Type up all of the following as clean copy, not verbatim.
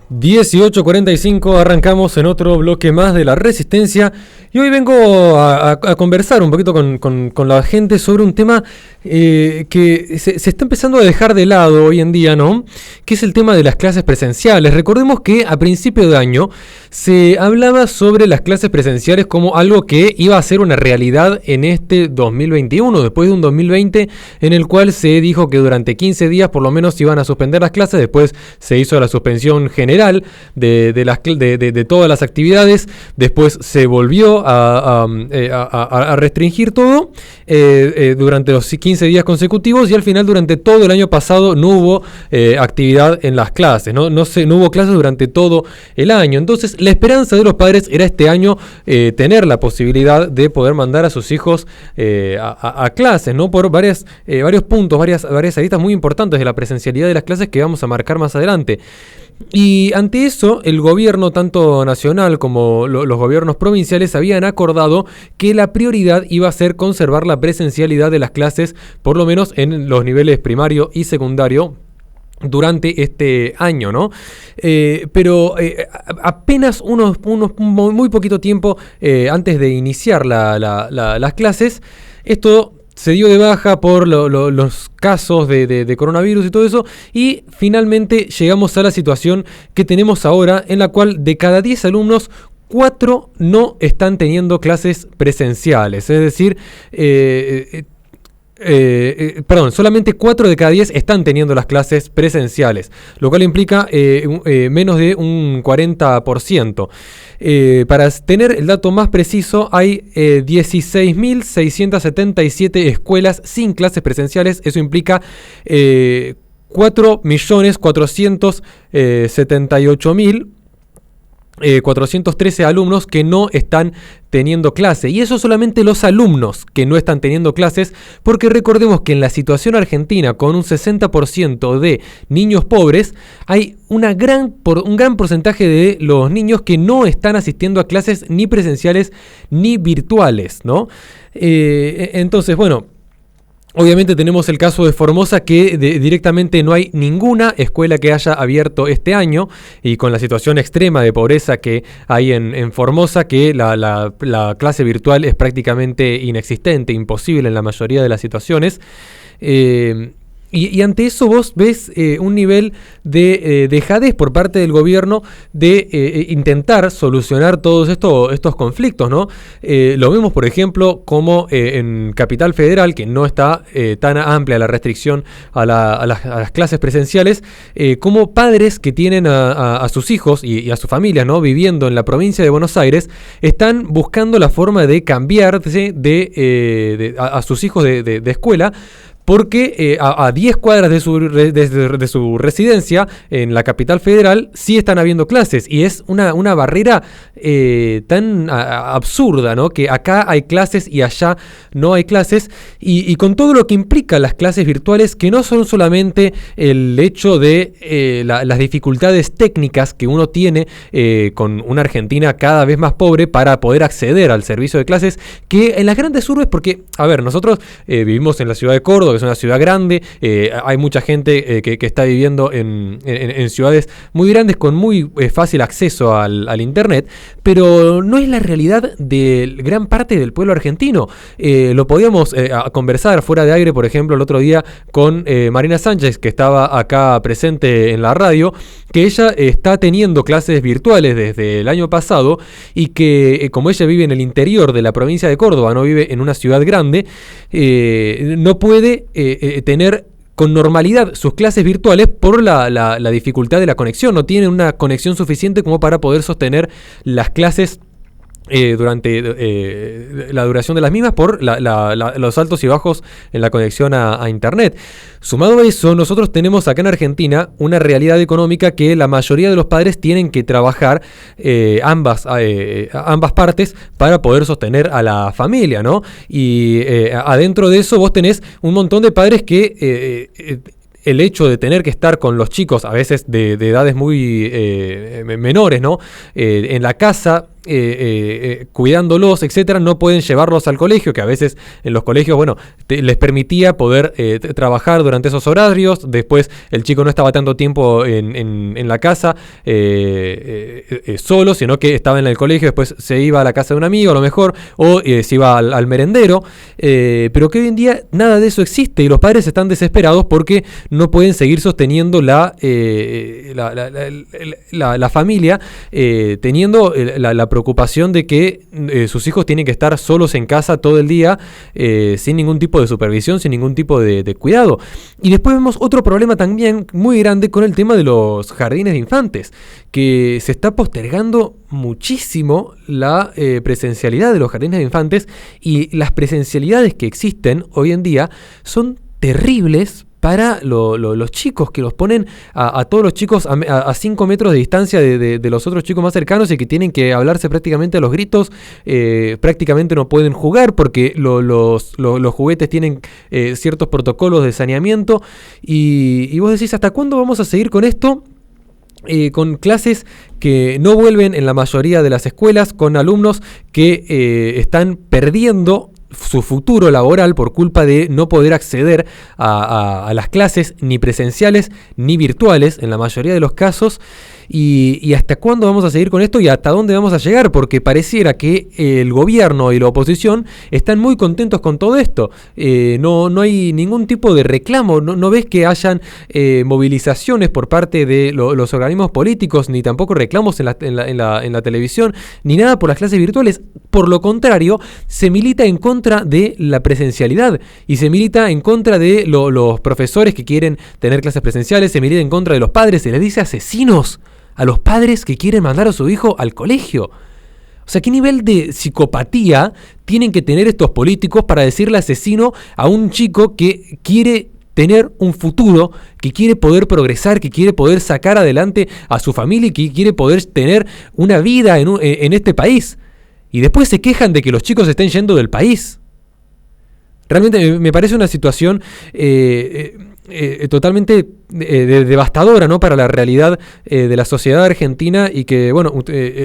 18:45, arrancamos en otro bloque más de La Resistencia y hoy vengo a conversar un poquito con la gente sobre un tema que se está empezando a dejar de lado hoy en día, ¿no? Que es el tema de las clases presenciales. Recordemos que a principio de año se hablaba sobre las clases presenciales como algo que iba a ser una realidad en este 2021, después de un 2020 en el cual se dijo que durante 15 días por lo menos iban a suspender las clases, después se hizo la suspensión general de todas las actividades, después se volvió a restringir todo durante los 15 días consecutivos y al final durante todo el año pasado no hubo actividad en las clases, no hubo clases durante todo el año. Entonces la esperanza de los padres era este año tener la posibilidad de poder mandar a sus hijos a clases, ¿no? Por varios puntos, varias aristas muy importantes de la presencialidad de las clases que vamos a marcar más adelante. Y ante eso, el gobierno, tanto nacional como los gobiernos provinciales, habían acordado que la prioridad iba a ser conservar la presencialidad de las clases, por lo menos en los niveles primario y secundario, durante este año, ¿no? Pero apenas muy poquito tiempo antes de iniciar las clases, esto se dio de baja por los casos de coronavirus y todo eso, y finalmente llegamos a la situación que tenemos ahora, en la cual de cada 10 alumnos, 4 no están teniendo clases presenciales. Es decir, solamente 4 de cada 10 están teniendo las clases presenciales, lo cual implica menos de un 40%. Para tener el dato más preciso, hay 16.677 escuelas sin clases presenciales. Eso implica 4.478.000 413 alumnos que no están teniendo clase. Y eso solamente los alumnos que no están teniendo clases, porque recordemos que en la situación argentina, con un 60% de niños pobres, hay un gran porcentaje de los niños que no están asistiendo a clases ni presenciales ni virtuales, ¿no? Entonces, bueno, obviamente tenemos el caso de Formosa, que directamente no hay ninguna escuela que haya abierto este año, y con la situación extrema de pobreza que hay en Formosa, que la clase virtual es prácticamente inexistente, imposible en la mayoría de las situaciones. Y ante eso vos ves un nivel de dejadez por parte del gobierno de intentar solucionar todos estos conflictos, ¿no? Lo vemos, por ejemplo, como en Capital Federal, que no está tan amplia la restricción a las clases presenciales, como padres que tienen a sus hijos y a sus familias, ¿no?, viviendo en la provincia de Buenos Aires, están buscando la forma de cambiarse a sus hijos de escuela, porque a 10 cuadras de su residencia en la Capital Federal sí están habiendo clases, y es una barrera tan absurda, ¿no?, que acá hay clases y allá no hay clases, y con todo lo que implica las clases virtuales, que no son solamente el hecho de las dificultades técnicas que uno tiene con una Argentina cada vez más pobre para poder acceder al servicio de clases, que en las grandes urbes, porque, a ver, nosotros vivimos en la ciudad de Córdoba, que es una ciudad grande, hay mucha gente que está viviendo en ciudades muy grandes con muy fácil acceso al internet, pero no es la realidad de gran parte del pueblo argentino. Lo podíamos conversar fuera de aire, por ejemplo, el otro día con Marina Sánchez, que estaba acá presente en la radio, que ella está teniendo clases virtuales desde el año pasado, y que como ella vive en el interior de la provincia de Córdoba, no vive en una ciudad grande, no puede tener con normalidad sus clases virtuales por la dificultad de la conexión. No tiene una conexión suficiente como para poder sostener las clases durante la duración de las mismas, por los altos y bajos en la conexión a internet. Sumado a eso, nosotros tenemos acá en Argentina una realidad económica que la mayoría de los padres tienen que trabajar ambas partes para poder sostener a la familia, ¿no? Y adentro de eso vos tenés un montón de padres que el hecho de tener que estar con los chicos, a veces de edades muy menores, ¿no?, en la casa, cuidándolos, etcétera, no pueden llevarlos al colegio, que a veces en los colegios, bueno, les permitía poder trabajar durante esos horarios. Después el chico no estaba tanto tiempo en la casa solo, sino que estaba en el colegio, después se iba a la casa de un amigo a lo mejor, o se iba al merendero, pero que hoy en día nada de eso existe y los padres están desesperados porque no pueden seguir sosteniendo la familia, teniendo la preocupación de que sus hijos tienen que estar solos en casa todo el día, sin ningún tipo de supervisión, sin ningún tipo de cuidado. Y después vemos otro problema también muy grande con el tema de los jardines de infantes, que se está postergando muchísimo la presencialidad de los jardines de infantes, y las presencialidades que existen hoy en día son terribles para los chicos, que los ponen a todos los chicos a 5 metros de distancia de los otros chicos más cercanos, y que tienen que hablarse prácticamente a los gritos, prácticamente no pueden jugar porque los juguetes tienen ciertos protocolos de saneamiento, y vos decís, ¿hasta cuándo vamos a seguir con esto? Con clases que no vuelven en la mayoría de las escuelas, con alumnos que están perdiendo su futuro laboral por culpa de no poder acceder a las clases ni presenciales ni virtuales en la mayoría de los casos. Y hasta cuándo vamos a seguir con esto y hasta dónde vamos a llegar, porque pareciera que el gobierno y la oposición están muy contentos con todo esto. No hay ningún tipo de reclamo, no ves que hayan movilizaciones por parte de los organismos políticos, ni tampoco reclamos en la televisión, ni nada por las clases virtuales. Por lo contrario, se milita en contra de la presencialidad y se milita en contra de los profesores que quieren tener clases presenciales, se milita en contra de los padres, se les dice asesinos a los padres que quieren mandar a su hijo al colegio. O sea, ¿qué nivel de psicopatía tienen que tener estos políticos para decirle asesino a un chico que quiere tener un futuro, que quiere poder progresar, que quiere poder sacar adelante a su familia y que quiere poder tener una vida en este país? Y después se quejan de que los chicos estén yendo del país. Realmente me parece una situación totalmente devastadora, ¿no?, para la realidad de la sociedad argentina, y que, bueno,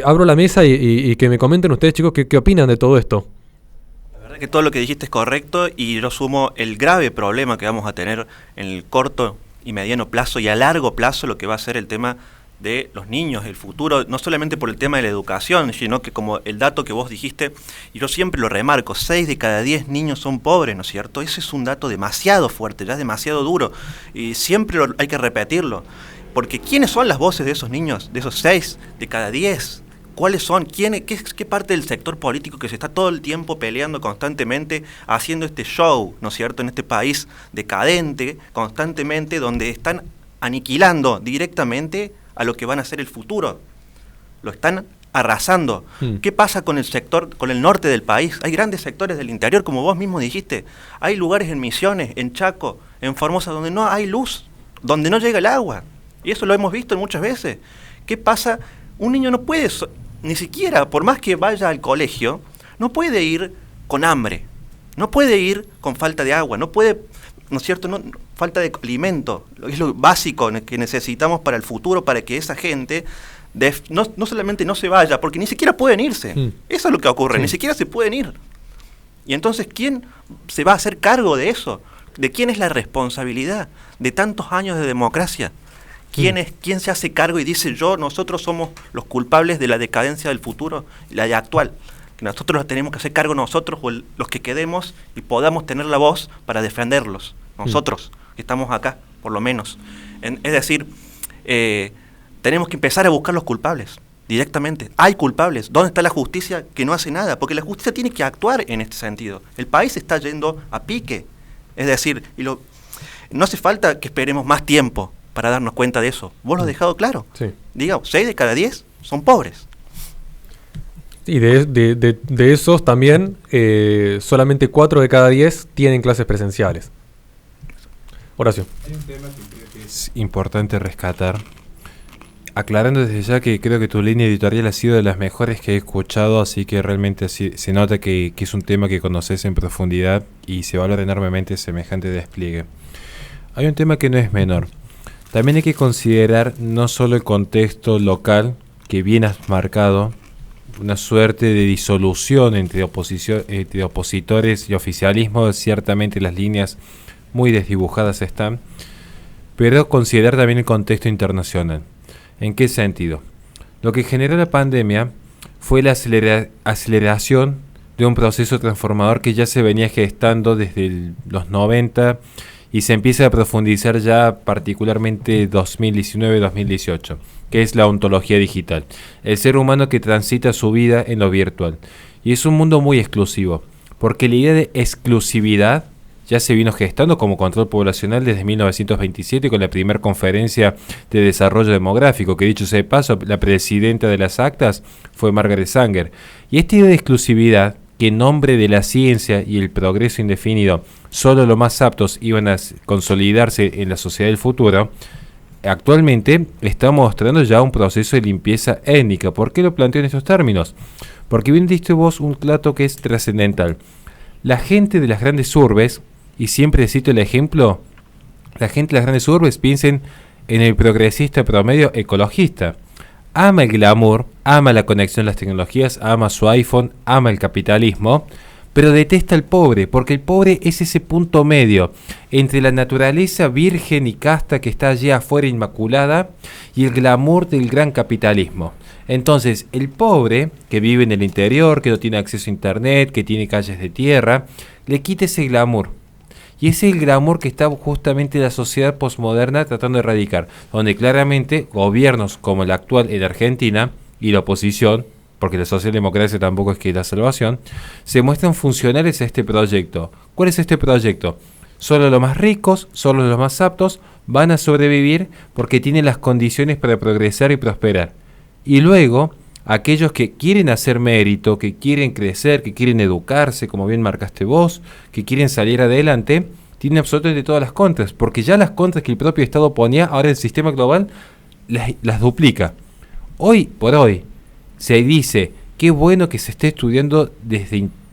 abro la mesa y que me comenten ustedes, chicos, qué opinan de todo esto. La verdad que todo lo que dijiste es correcto, y yo sumo el grave problema que vamos a tener en el corto y mediano plazo y a largo plazo, lo que va a ser el tema de los niños, el futuro, no solamente por el tema de la educación, sino que como el dato que vos dijiste, y yo siempre lo remarco, 6 de cada 10 niños son pobres, ¿no es cierto? Ese es un dato demasiado fuerte, ya es demasiado duro, y siempre hay que repetirlo, porque ¿quiénes son las voces de esos niños, de esos 6 de cada 10? ¿Cuáles son? ¿Qué parte del sector político que se está todo el tiempo peleando constantemente, haciendo este show, ¿no es cierto?, en este país decadente, constantemente, donde están aniquilando directamente a lo que van a ser el futuro, lo están arrasando. ¿Qué pasa con el sector, con el norte del país? Hay grandes sectores del interior, como vos mismo dijiste, hay lugares en Misiones, en Chaco, en Formosa, donde no hay luz, donde no llega el agua, y eso lo hemos visto muchas veces. ¿Qué pasa? Un niño no puede, ni siquiera, por más que vaya al colegio, no puede ir con hambre, no puede ir con falta de agua, no puede, ¿no es cierto?, falta de alimento, es lo básico que necesitamos para el futuro, para que esa gente no solamente no se vaya, porque ni siquiera pueden irse. Eso es lo que ocurre, ni siquiera se pueden ir. Y entonces, ¿quién se va a hacer cargo de eso? ¿De quién es la responsabilidad de tantos años de democracia? ¿Quién se hace cargo y dice, nosotros somos los culpables de la decadencia del futuro, la de actual? Que nosotros tenemos que hacer cargo nosotros, o los que quedemos y podamos tener la voz para defenderlos, nosotros que estamos acá, por lo menos. Es decir, tenemos que empezar a buscar los culpables directamente. Hay culpables. ¿Dónde está la justicia que no hace nada? Porque la justicia tiene que actuar en este sentido. El país está yendo a pique. Es decir, no hace falta que esperemos más tiempo para darnos cuenta de eso. Vos lo has dejado claro. Sí. Digamos, 6 de cada 10 son pobres. Y de esos también, solamente 4 de cada 10 tienen clases presenciales. Horacio. Hay un tema que creo que es importante rescatar, aclarando desde ya que creo que tu línea editorial ha sido de las mejores que he escuchado, así que realmente se nota que es un tema que conoces en profundidad y se valora enormemente semejante despliegue. Hay un tema que no es menor. También hay que considerar no solo el contexto local, que bien has marcado, una suerte de disolución entre opositores y oficialismo. Ciertamente las líneas muy desdibujadas están, pero considerar también el contexto internacional. ¿En qué sentido? Lo que generó la pandemia fue la aceleración de un proceso transformador que ya se venía gestando desde los 90 y se empieza a profundizar ya particularmente 2019-2018, que es la ontología digital. El ser humano que transita su vida en lo virtual. Y es un mundo muy exclusivo, porque la idea de exclusividad ya se vino gestando como control poblacional desde 1927 con la primera conferencia de desarrollo demográfico, que dicho sea de paso, la presidenta de las actas fue Margaret Sanger. Y esta idea de exclusividad, que en nombre de la ciencia y el progreso indefinido, solo los más aptos iban a consolidarse en la sociedad del futuro, actualmente está mostrando ya un proceso de limpieza étnica. ¿Por qué lo planteo en estos términos? Porque bien diste vos un dato que es trascendental. La gente de las grandes urbes, y siempre cito el ejemplo, la gente de las grandes urbes piensen en el progresista promedio ecologista. Ama el glamour, ama la conexión a las tecnologías, ama su iPhone, ama el capitalismo, pero detesta al pobre, porque el pobre es ese punto medio entre la naturaleza virgen y casta que está allí afuera inmaculada y el glamour del gran capitalismo. Entonces, el pobre, que vive en el interior, que no tiene acceso a internet, que tiene calles de tierra, le quita ese glamour. Y ese es el glamour que está justamente la sociedad posmoderna tratando de erradicar, donde claramente gobiernos como el actual en Argentina y la oposición, porque la socialdemocracia tampoco es que la salvación, se muestran funcionales a este proyecto. ¿Cuál es este proyecto? Solo los más ricos, solo los más aptos van a sobrevivir porque tienen las condiciones para progresar y prosperar. Y luego, aquellos que quieren hacer mérito, que quieren crecer, que quieren educarse, como bien marcaste vos, que quieren salir adelante, tienen absolutamente todas las contras, porque ya las contras que el propio Estado ponía, ahora el sistema global las duplica. Hoy por hoy se dice, qué bueno que se esté estudiando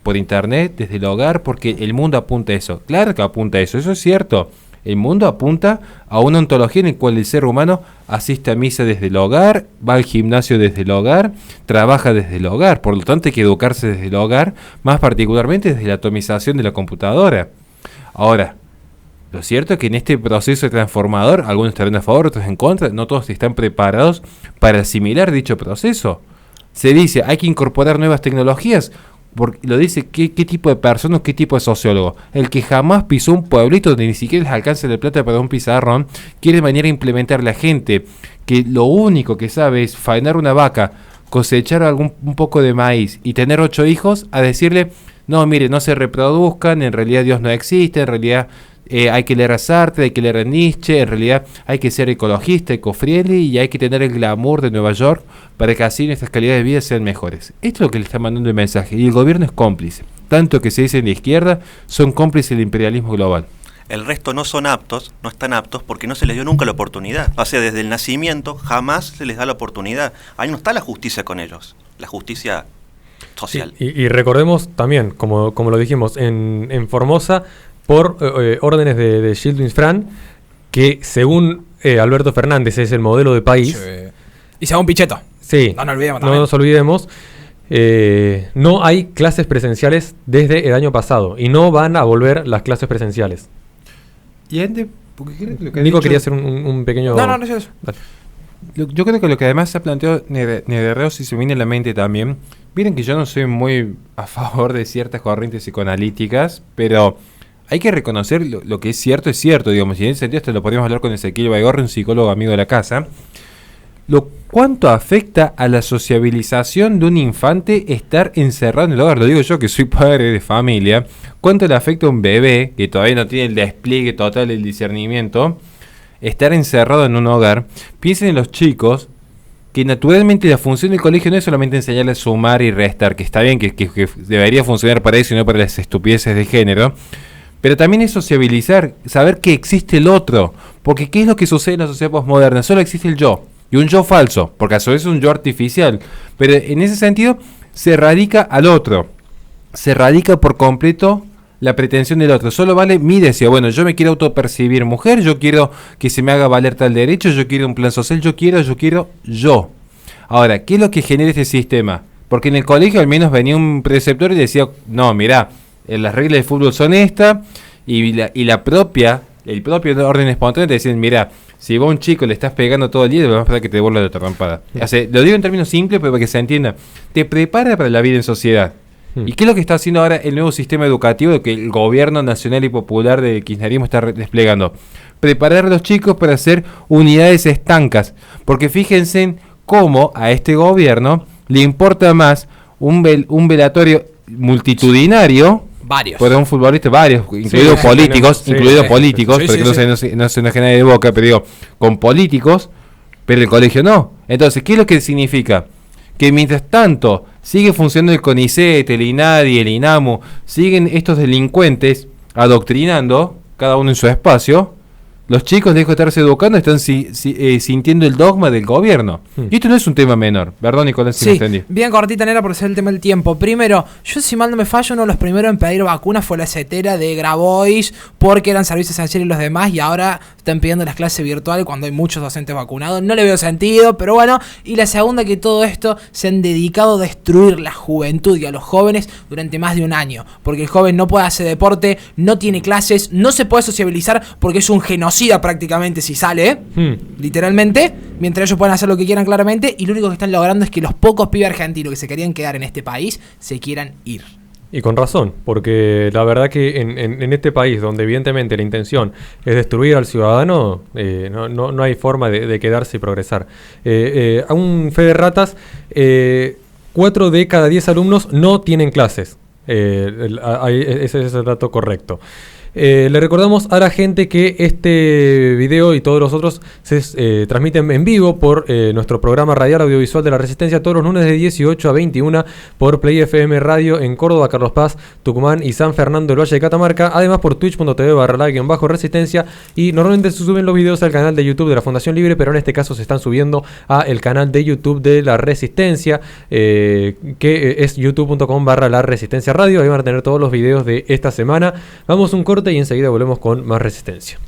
por internet, desde el hogar, porque el mundo apunta a eso. Claro que apunta a eso, eso es cierto. El mundo apunta a una ontología en la cual el ser humano asiste a misa desde el hogar, va al gimnasio desde el hogar, trabaja desde el hogar. Por lo tanto hay que educarse desde el hogar, más particularmente desde la atomización de la computadora. Ahora, lo cierto es que en este proceso transformador, algunos estarán a favor, otros en contra, no todos están preparados para asimilar dicho proceso. Se dice, hay que incorporar nuevas tecnologías. Porque lo dice qué tipo de persona, qué tipo de sociólogo. El que jamás pisó un pueblito donde ni siquiera les alcanza la plata para un pizarrón, quiere venir a implementar la gente que lo único que sabe es faenar una vaca, cosechar un poco de maíz y tener 8 hijos, a decirle, no, mire, no se reproduzcan, en realidad Dios no existe, en realidad hay que leer a Sartre, hay que leer a Nietzsche, en realidad hay que ser ecologista, ecofriendly y hay que tener el glamour de Nueva York para que así nuestras calidades de vida sean mejores. Esto es lo que le está mandando el mensaje y el gobierno es cómplice. Tanto que se dice en la izquierda, son cómplices del imperialismo global. El resto no son aptos, no están aptos porque no se les dio nunca la oportunidad. O sea, desde el nacimiento jamás se les da la oportunidad. Ahí no está la justicia con ellos, la justicia social. Sí, y recordemos también, como lo dijimos, en Formosa, por órdenes de Gilles Fran, que según Alberto Fernández es el modelo de país. Sí. Y según Pichetto. Sí, no nos olvidemos. No hay clases presenciales desde el año pasado y no van a volver las clases presenciales. Y antes, porque lo que Nico quería hacer un pequeño... No es eso. Yo creo que lo que además se ha planteado Nereo, si se viene a la mente también, miren que yo no soy muy a favor de ciertas corrientes psicoanalíticas, pero hay que reconocer lo que es cierto, digamos, y en ese sentido esto lo podríamos hablar con Ezequiel Baigorri, un psicólogo amigo de la casa, cuánto afecta a la sociabilización de un infante estar encerrado en el hogar. Lo digo yo que soy padre de familia, cuánto le afecta a un bebé que todavía no tiene el despliegue total del discernimiento, estar encerrado en un hogar. Piensen en los chicos, que naturalmente la función del colegio no es solamente enseñarles a sumar y restar, que está bien, que debería funcionar para eso y no para las estupideces de género, pero también es sociabilizar, saber que existe el otro, porque ¿qué es lo que sucede en la sociedad postmoderna? Solo existe el yo, y un yo falso, porque a su vez es un yo artificial, pero en ese sentido se erradica al otro, se erradica por completo la pretensión del otro, solo vale mi deseo. Bueno, yo me quiero autopercibir mujer, yo quiero que se me haga valer tal derecho, yo quiero un plan social, yo quiero. Ahora, ¿qué es lo que genera este sistema? Porque en el colegio al menos venía un preceptor y decía, no, mirá, las reglas de fútbol son estas, el propio orden espontáneo te decían, mirá, si vos a un chico le estás pegando todo el día, le vas a esperar que te devuelva de otra trompada. O sea, lo digo en términos simples, pero para que se entienda. Te prepara para la vida en sociedad. ¿Y qué es lo que está haciendo ahora el nuevo sistema educativo que el gobierno nacional y popular de kirchnerismo está desplegando? Preparar a los chicos para hacer unidades estancas. Porque fíjense cómo a este gobierno le importa más un velatorio multitudinario. Varios. Por un futbolista, varios, incluidos políticos, porque no se enoje nadie de Boca, pero digo, con políticos, pero el colegio no. Entonces, ¿qué es lo que significa? Que mientras tanto sigue funcionando el CONICET, el INADI, el INAMU, siguen estos delincuentes adoctrinando, cada uno en su espacio, los chicos, lejos de estarse educando, están sintiendo el dogma del gobierno. Y esto no es un tema menor. Perdón, Nicolás, si me entendí. Bien cortita, Nera, por ser el tema del tiempo. Primero, yo si mal no me fallo, uno de los primeros en pedir vacunas fue la CETERA de Grabois, porque eran servicios esenciales y los demás, y ahora están pidiendo las clases virtuales cuando hay muchos docentes vacunados. No le veo sentido, pero bueno. Y la segunda, que todo esto se han dedicado a destruir la juventud y a los jóvenes durante más de un año. Porque el joven no puede hacer deporte, no tiene clases, no se puede sociabilizar porque es un genocida prácticamente si sale, literalmente, mientras ellos pueden hacer lo que quieran claramente, y lo único que están logrando es que los pocos pibes argentinos que se querían quedar en este país se quieran ir. Y con razón, porque la verdad que en este país, donde evidentemente la intención es destruir al ciudadano, no hay forma de quedarse y progresar. A un fe de ratas, 4 de cada 10 alumnos no tienen clases. Ese es el dato correcto. Le recordamos a la gente que este video y todos los otros se transmiten en vivo por nuestro programa radial audiovisual de la Resistencia todos los lunes de 18 a 21 por Play FM Radio en Córdoba, Carlos Paz, Tucumán y San Fernando del Valle de Catamarca. Además por twitch.tv/la-resistencia, y normalmente se suben los videos al canal de YouTube de la Fundación Libre, pero en este caso se están subiendo a el canal de YouTube de la Resistencia, que es youtube.com/la Resistencia Radio. Ahí van a tener todos los videos de esta semana. Vamos a un corte y enseguida volvemos con más Resistencia.